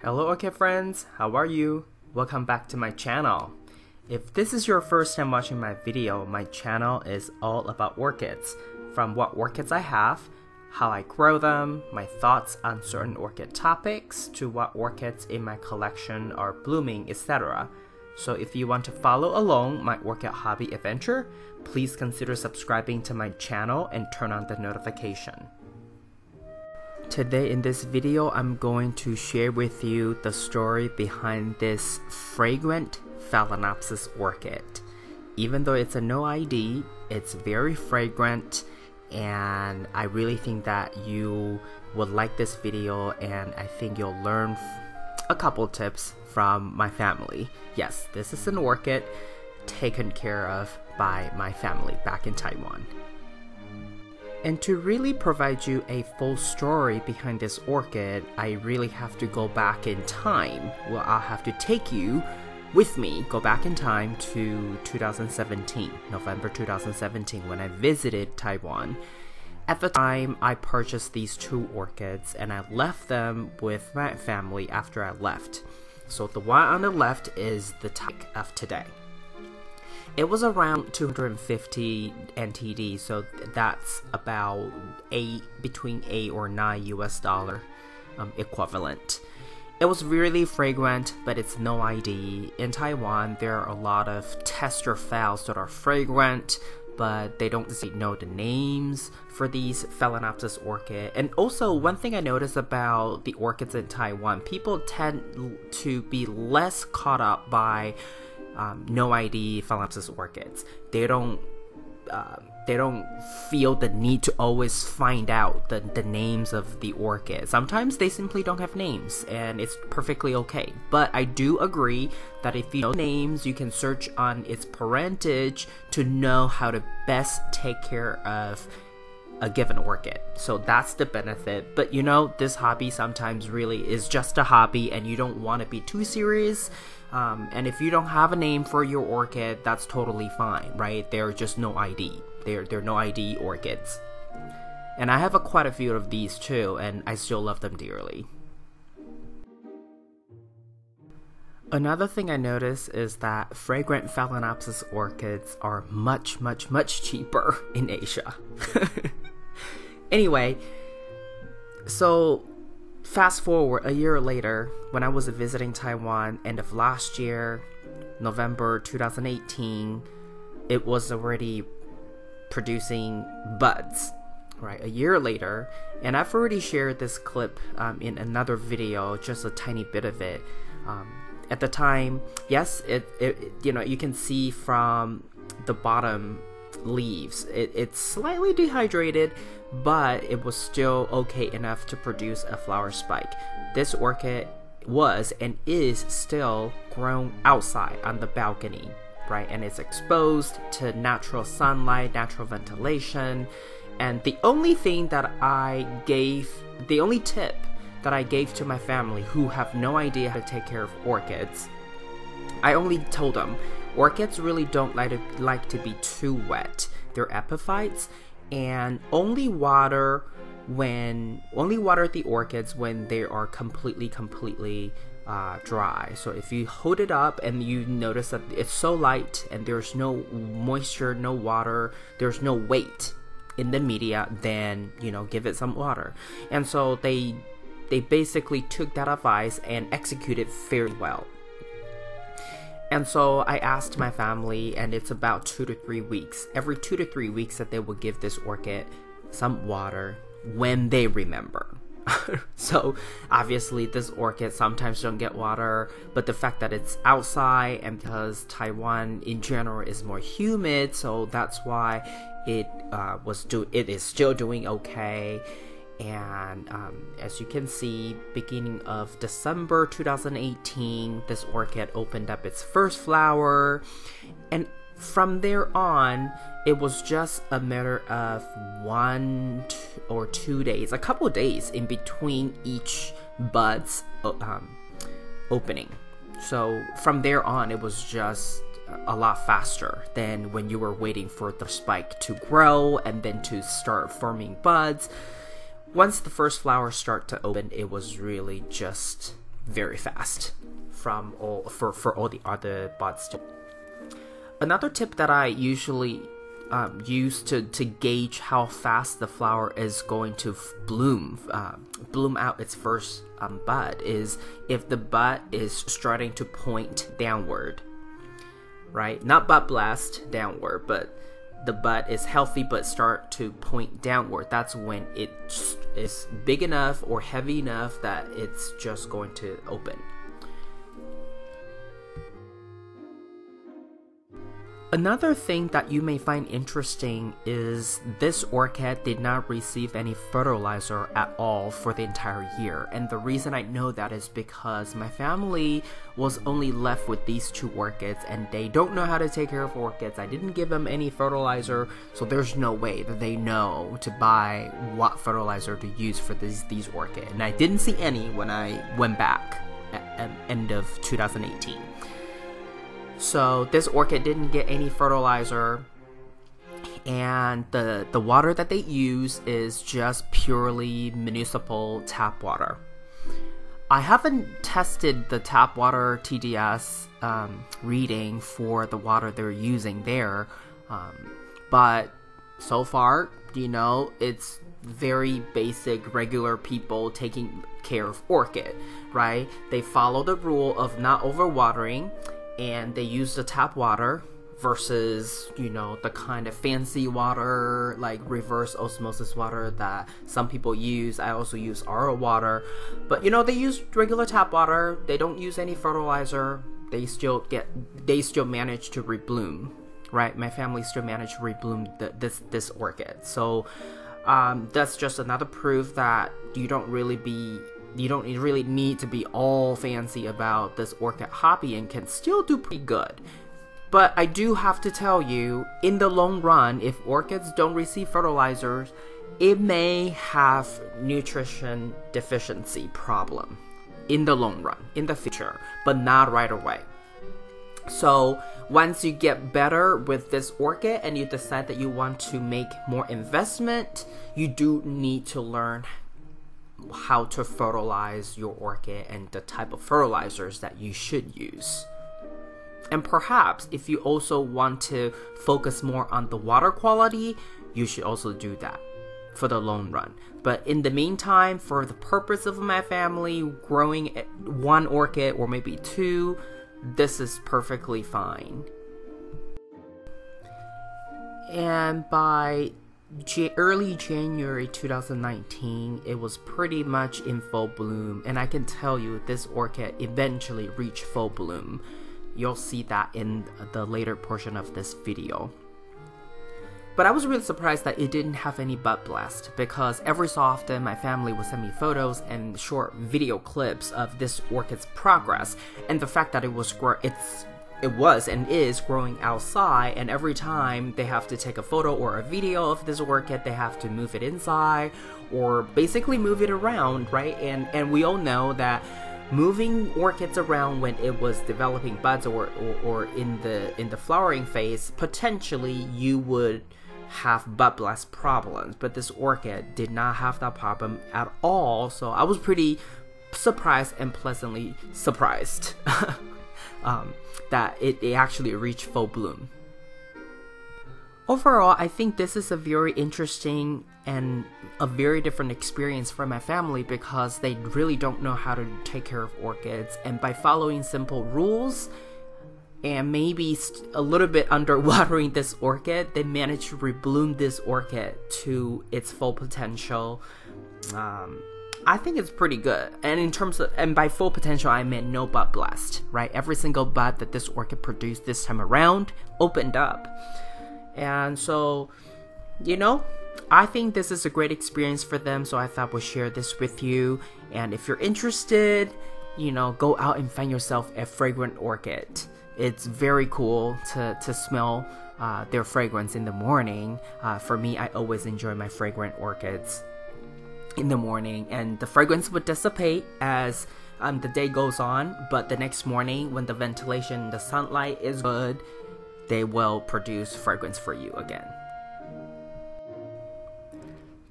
Hello Orchid friends, how are you? Welcome back to my channel. If this is your first time watching my video, my channel is all about orchids. From what orchids I have, how I grow them, my thoughts on certain orchid topics, to what orchids in my collection are blooming, etc. So if you want to follow along my orchid hobby adventure, please consider subscribing to my channel and turn on the notification. Today in this video, I'm going to share with you the story behind this Fragrant Phalaenopsis orchid. Even though it's a no ID, it's very fragrant, and I really think that you would like this video, and I think you'll learn a couple tips from my family. Yes, this is an orchid taken care of by my family back in Taiwan. And to really provide you a full story behind this orchid, I really have to go back in time. Well, I'll have to take you with me, go back in time to 2017, November 2017, when I visited Taiwan. At the time, I purchased these two orchids and I left them with my family after I left. So the one on the left is the type of today. It was around 250 NTD, so that's about between 8 or 9 US dollar equivalent. It was really fragrant, but it's no ID. In Taiwan, there are a lot of tester files that are fragrant, but they don't know the names for these Phalaenopsis orchid. And also, one thing I noticed about the orchids in Taiwan, people tend to be less caught up by no ID Phalaenopsis orchids. They don't feel the need to always find out the names of the orchid. Sometimes they simply don't have names, and it's perfectly okay. But I do agree that if you know names, you can search on its parentage to know how to best take care of a given orchid. So that's the benefit. But you know, this hobby sometimes really is just a hobby, and you don't want to be too serious. And if you don't have a name for your orchid, that's totally fine, right? They're just no ID. They're no ID orchids. And I have quite a few of these too, and I still love them dearly. Another thing I noticed is that Fragrant Phalaenopsis orchids are much cheaper in Asia. Anyway, so fast forward a year later, when I was visiting Taiwan, end of last year, November 2018, it was already producing buds, right? A year later, and I've already shared this clip in another video, just a tiny bit of it. At the time, yes, you know, you can see from the bottom leaves, it's slightly dehydrated, but it was still okay enough to produce a flower spike. This orchid was and is still grown outside on the balcony, right? And it's exposed to natural sunlight, natural ventilation. And the only tip that I gave to my family who have no idea how to take care of orchids, I only told them, orchids really don't like to be too wet. They're epiphytes, and only water the orchids when they are completely dry. So if you hold it up and you notice that it's so light and there's no moisture, no water, there's no weight in the media, then, you know, give it some water. And so they basically took that advice and executed fairly well. And so I asked my family, and it's about 2 to 3 weeks. Every 2 to 3 weeks that they will give this orchid some water when they remember. So obviously this orchid sometimes don't get water, but the fact that it's outside, and because Taiwan in general is more humid, so that's why it is still doing okay. And as you can see, beginning of December 2018, this orchid opened up its first flower, and from there on, it was just a matter of 1 or 2 days, a couple of days in between each bud's opening. So from there on, it was just a lot faster than when you were waiting for the spike to grow and then to start forming buds. Once the first flowers start to open, it was really just very fast from all for all the other buds too. Another tip that I usually use to gauge how fast the flower is going to bloom out its first bud is if the bud is starting to point downward, right? Not bud blast downward, but the bud is healthy but start to point downward. That's when it is big enough or heavy enough that it's just going to open. Another thing that you may find interesting is this orchid did not receive any fertilizer at all for the entire year. And the reason I know that is because my family was only left with these 2 orchids and they don't know how to take care of orchids. I didn't give them any fertilizer, so there's no way that they know to buy what fertilizer to use for these orchids. And I didn't see any when I went back at end of 2018. So this orchid didn't get any fertilizer, and the water that they use is just purely municipal tap water. I haven't tested the tap water TDS reading for the water they're using there, but so far, you know, it's very basic, regular people taking care of orchid, right? They follow the rule of not overwatering, and they use the tap water versus, you know, the kind of fancy water like reverse osmosis water that some people use. I also use RO water, but you know, they use regular tap water. They don't use any fertilizer. They still manage to rebloom, right? My family still managed to rebloom this orchid. So that's just another proof that you don't really need to be all fancy about this orchid hobby and can still do pretty good. But I do have to tell you, in the long run, if orchids don't receive fertilizers, it may have nutrition deficiency problem in the long run, in the future, but not right away. So once you get better with this orchid and you decide that you want to make more investment, you do need to learn how to fertilize your orchid and the type of fertilizers that you should use. And perhaps if you also want to focus more on the water quality, you should also do that for the long run. But in the meantime, for the purpose of my family growing 1 orchid or maybe 2, this is perfectly fine. And by early January 2019, it was pretty much in full bloom, and I can tell you this orchid eventually reached full bloom. You'll see that in the later portion of this video. But I was really surprised that it didn't have any bud blast, because every so often my family would send me photos and short video clips of this orchid's progress, and the fact that it was and is growing outside, and every time they have to take a photo or a video of this orchid, they have to move it inside or basically move it around, right? And we all know that moving orchids around when it was developing buds or in the flowering phase, potentially you would have bud blast problems, but this orchid did not have that problem at all. So I was pretty surprised and pleasantly surprised that it actually reached full bloom. Overall, I think this is a very interesting and a very different experience for my family, because they really don't know how to take care of orchids, and by following simple rules and maybe a little bit underwatering this orchid, they managed to rebloom this orchid to its full potential. I think it's pretty good. And in terms of, and by full potential, I meant no bud blast, right? Every single bud that this orchid produced this time around opened up. And so, you know, I think this is a great experience for them, so I thought we'd share this with you. And if you're interested, you know, go out and find yourself a fragrant orchid. It's very cool to smell their fragrance in the morning. For me, I always enjoy my fragrant orchids in the morning, and the fragrance would dissipate as the day goes on, but the next morning when the ventilation, the sunlight is good, they will produce fragrance for you again.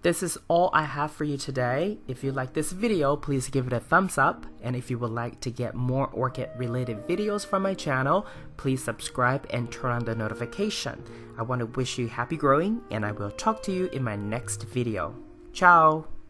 This is all I have for you today. If you like this video, please give it a thumbs up. And if you would like to get more orchid related videos from my channel, please subscribe and turn on the notification. I want to wish you happy growing, and I will talk to you in my next video. Ciao!